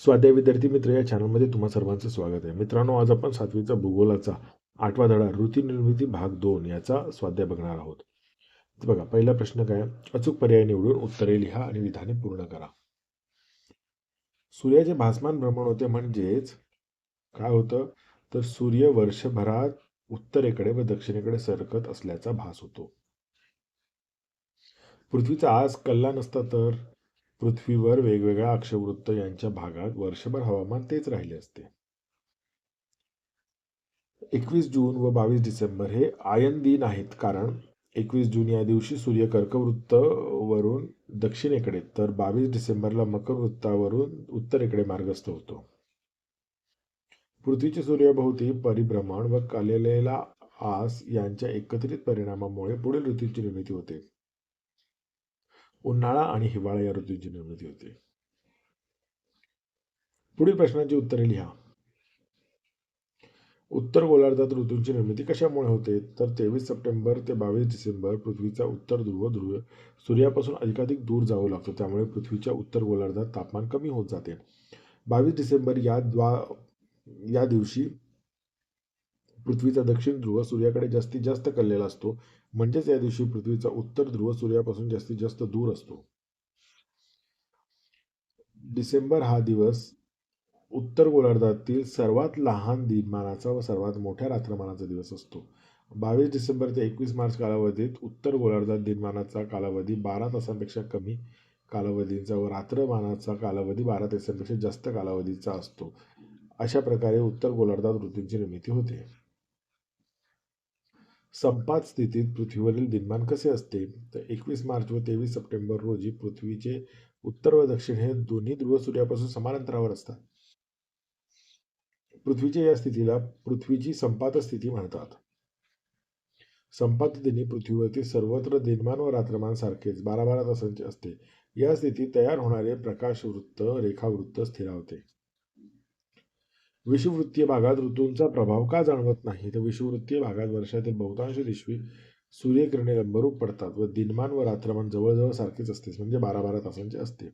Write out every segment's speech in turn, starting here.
स्वाध्याय विद्यार्थी मित्र या चॅनलमध्ये तुम्हा सर्वांचं स्वागत आहे. मित्रांनो, आज आपण 7वीचा भूगोलाचा 8वा धडा ऋतू निर्मिती भाग 2 याचा स्वाध्याय बघणार आहोत. तर बघा, पहिला प्रश्न काय? अचूक पर्याय निवडून उत्तरे लिहा आणि विधाने पूर्ण करा. सूर्याचे भासमान भ्रमण होते म्हणजेच काय होतं? तर सूर्य वर्षभरात उत्तरेकडे व दक्षिणेकडे सरकत असल्याचा भास होतो. पृथ्वीचा आज कल्ला नसता तर पृथ्वीवर वेगवेगळ्या अक्षवृत्त यांच्या भागात वर्षभर हवामान तेच राहिले असते. 21 जून व 22 डिसेंबर हे आयन दिन आहेत, कारण 21 जून या दिवशी सूर्य कर्कवृत्त वरून दक्षिणेकडे तर 22 डिसेंबरला मकर वृत्तावरून उत्तरेकडे मार्गस्थ होतो. पृथ्वीचे सूर्याभोवती परिभ्रमण व कललेला आस यांच्या एकत्रित परिणामामुळे पुढील ऋतूंची निर्मिती होते. उन्हाळा आणि हिवाळा या ऋतूंची निर्मिती होते. पुढील प्रश्नांची उत्तरे लिहा. उत्तर गोलार्धात ऋतूंची निर्मिती कशामुळे होते? तर 23 सप्टेंबर ते 22 डिसेंबर पृथ्वीचा उत्तर ध्रुव सूर्यापासून अधिकाधिक दूर जाऊ लागतो, त्यामुळे पृथ्वीच्या उत्तर गोलार्धात तापमान कमी होत जाते. 22 डिसेंबर या दिवशी पृथ्वीचा दक्षिण ध्रुव सूर्याकडे जास्तीत जास्त कललेला असतो, म्हणजेच या दिवशी पृथ्वीचा उत्तर ध्रुव सूर्यापासून जास्तीत जास्त दूर असतो. डिसेंबर हा दिवस उत्तर गोलार्धातील सर्वात लहान दिनमानाचा व सर्वात मोठ्या रात्रमानाचा दिवस असतो. 22 डिसेंबर ते 21 मार्च कालावधीत उत्तर गोलार्धात दिनमानाचा कालावधी 12 तासांपेक्षा कमी कालावधीचा व रात्रमानाचा कालावधी 12 तासांपेक्षा जास्त कालावधीचा असतो. अशा प्रकारे उत्तर गोलार्धात ऋतूंची निर्मिती होते. संपात स्थितीत पृथ्वीवरील दिनमान कसे असते? तर 21 मार्च व 23 सप्टेंबर रोजी पृथ्वीचे उत्तर व दक्षिण हे दोन्ही ध्रुव सूर्यापासून समान अंतरावर असतात. पृथ्वीच्या या स्थितीला पृथ्वीची संपात स्थिती म्हणतात. संपात दिनी पृथ्वीवरती सर्वत्र दिनमान व रात्रमान सारखेच 12-12 तासांचे असते. या स्थितीत तयार होणारे प्रकाशवृत्त रेखावृत्त स्थिरावते. विषुववृत्तीय भागात ऋतूंचा प्रभाव का जाणवत नाही? तर विषुववृत्तीय भागात वर्षातील बहुतांश दिवशी सूर्यकिरणे लंबरूप पडतात व दिनमान व रात्रमान जवळजवळ सारखेच असते, म्हणजे 12-12 तासांचे असते.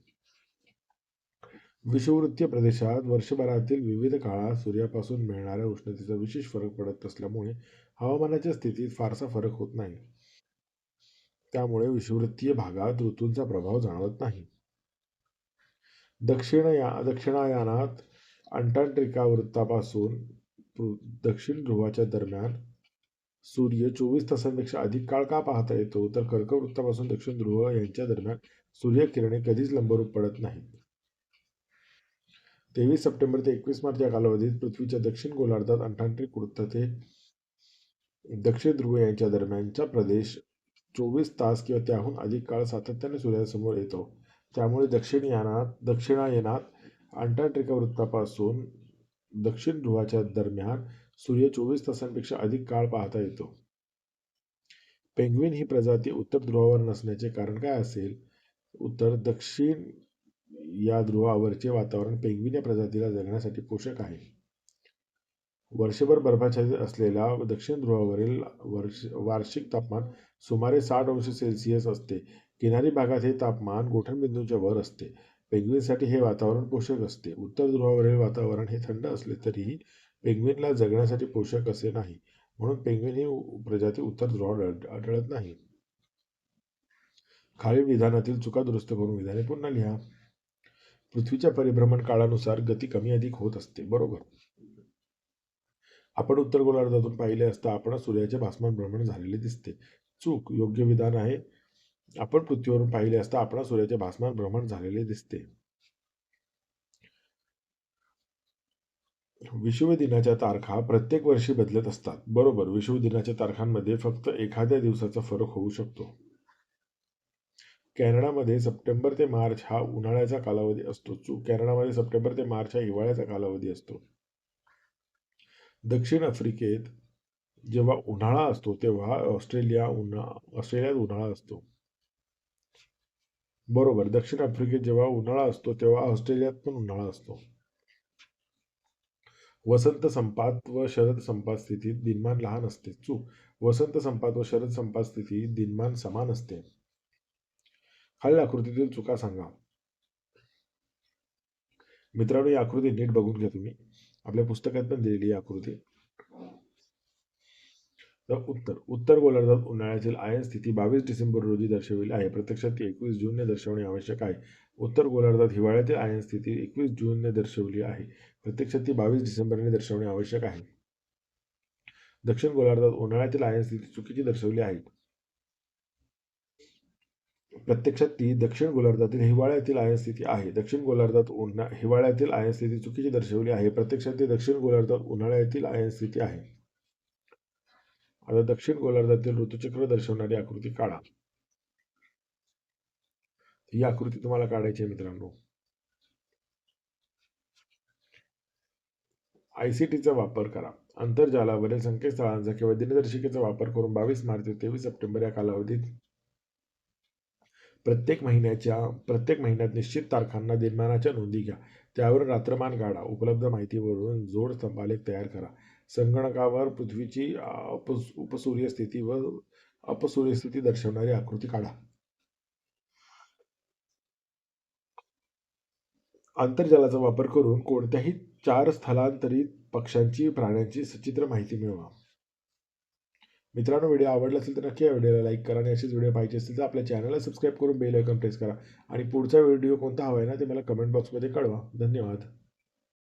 विषुववृत्तीय प्रदेशात वर्षभरातील विविध काळात सूर्यापासून मिळणाऱ्या उष्णतेचा विशेष फरक पडत असल्यामुळे हवामानाच्या स्थितीत फारसा फरक होत नाही. त्यामुळे विषुववृत्तीय भागात ऋतूंचा प्रभाव जाणवत नाही. दक्षिणायनात अंटार्क्टिका वृत्तापासून दक्षिण ध्रुवाच्या दरम्यान सूर्य 24 तासांपेक्षा अधिक काळ का पाहता येतो? तर कर्कवृत्तापासून दक्षिण ध्रुव यांच्या दरम्यान सूर्यकिरणे कधीच लंबरूप पडत नाहीत. 23 सप्टेंबर ते 21 मार्च या कालावधीत पृथ्वीच्या दक्षिण गोलार्धात अंटार्क्टिक वृत्त ते दक्षिण ध्रुव यांच्या दरम्यानचा प्रदेश 24 तास किंवा त्याहून अधिक काळ सातत्याने सूर्यासमोर येतो. त्यामुळे दक्षिणायनात अंटार्क्टिका वृत्तापासून दक्षिण ध्रुवाच्या दरम्यान सूर्य 24 तासांपेक्षा अधिक काळ पाहता येतो. पेंग्विन ही प्रजाती उत्तर ध्रुवावर नसण्याचे कारण काय असेल? उत्तर: दक्षिण या ध्रुवावरचे वातावरण पेंग्विन या प्रजातीला जगण्यासाठी पोषक आहे. वर्षभर बर्फाच्छादित असलेल्या दक्षिण ध्रुवावरील वार्षिक तापमान सुमारे 60 अंश सेल्सिअस असते. किनारी भागात हे तापमान गोठणबिंदूच्या वर असते. पेंग्विनसाठी हे वातावरण पोषक असते. उत्तर ध्रुवावरील वातावरण हे थंड असले तरीही पेंग्विनला जगण्यासाठी पोषक असे नाही, म्हणून पेंग्विन ही प्रजाती उत्तर ध्रुवावर आढळत नाही. खालील विधानातील चुका दुरुस्त करून विधाने पुन्हा लिहा. पृथ्वीच्या परिभ्रमण काळानुसार गती कमी अधिक होत असते. बरोबर. आपण उत्तर गोलार्धातून पाहिले असता आपणास सूर्याचे भासमान भ्रमण झालेले दिसते. चूक. योग्य विधान आहे. आपण पृथ्वीवरून पाहिले असता आपणास सूर्याचे भासमान भ्रमण झालेले दिसते. विषुव दिनाच्या तारखा प्रत्येक वर्षी बदलत असतात. बरोबर. विषुव दिनाच्या तारखांमध्ये फक्त एखाद्या दिवसाचा फरक होऊ शकतो. कॅनडामध्ये सप्टेंबर ते मार्च हा उन्हाळ्याचा कालावधी असतो. चूक. कॅनडामध्ये सप्टेंबर ते मार्च हा हिवाळ्याचा कालावधी असतो. दक्षिण आफ्रिकेत जेव्हा उन्हाळा असतो तेव्हा ऑस्ट्रेलियात उन्हाळा असतो. बरोबर. दक्षिण आफ्रिकेत जेव्हा उन्हाळा असतो तेव्हा ऑस्ट्रेलियात पण उन्हाळा असतो. वसंत संपात व शरद संपात स्थितीत दिनमान लहान असते. चूक. वसंत संपात व शरद संपात स्थितीत दिनमान समान असते. खालील आकृतीतील चुका सांगा. मित्रांनो, ही आकृती नीट बघून घ्या तुम्ही. आपल्या पुस्तकात पण दिलेली ही आकृती. तर उत्तर गोलार्धात उन्हाळ्यातील आयन स्थिती 22 डिसेंबर रोजी दर्शविली आहे. प्रत्यक्षात ती 21 जूनने दर्शवणे आवश्यक आहे. उत्तर गोलार्धात हिवाळ्यातील आयन स्थिती 21 जूनने दर्शवली आहे. प्रत्यक्षात ती 22 डिसेंबरने दर्शवणे आवश्यक आहे. दक्षिण गोलार्धात उन्हाळ्यातील आयन स्थिती चुकीची दर्शवली आहे. प्रत्यक्षात ती दक्षिण गोलार्धातील हिवाळ्यातील आयन स्थिती आहे. दक्षिण गोलार्धात हिवाळ्यातील आयन स्थिती चुकीची दर्शवली आहे. प्रत्यक्षात ती दक्षिण गोलार्धात उन्हाळ्यातील आयन स्थिती आहे. आता दक्षिण गोलार्धातील ऋतुचक्र दर्शवणारी आकृती काढा. ही आकृती तुम्हाला काढायची आहे मित्रांनो. ICTचा वापर करा. आंतरजालावरील संकेतस्थळांचा किंवा दिनदर्शिकेचा वापर करून 22 मार्च ते 23 सप्टेंबर या कालावधीत प्रत्येक महिन्यात निश्चित तारखांना दिनमानाच्या नोंदी घ्या. त्यावरून रात्रमान काढा. उपलब्ध माहितीवरून जोड स्तंभालेख तयार करा. संगणकावर पृथ्वीची उपसूर्य स्थिती व अपसूर्य स्थिती दर्शवणारी आकृती काढा. आंतरजालाचा वापर करून कोणत्याही 4 स्थलांतरित पक्ष्यांची प्राण्यांची सचित्र माहिती मिळवा. मित्रांनो, व्हिडिओ आवडला असेल तर नक्की या व्हिडिओला लाईक करा आणि असेच व्हिडिओ पाहिजे असतील तर आपल्या चॅनलला सबस्क्राईब करून बेल आयकॉन प्रेस करा आणि पुढचा व्हिडिओ कोणता हवा आहे ना ते मला कमेंट बॉक्समध्ये कळवा. धन्यवाद.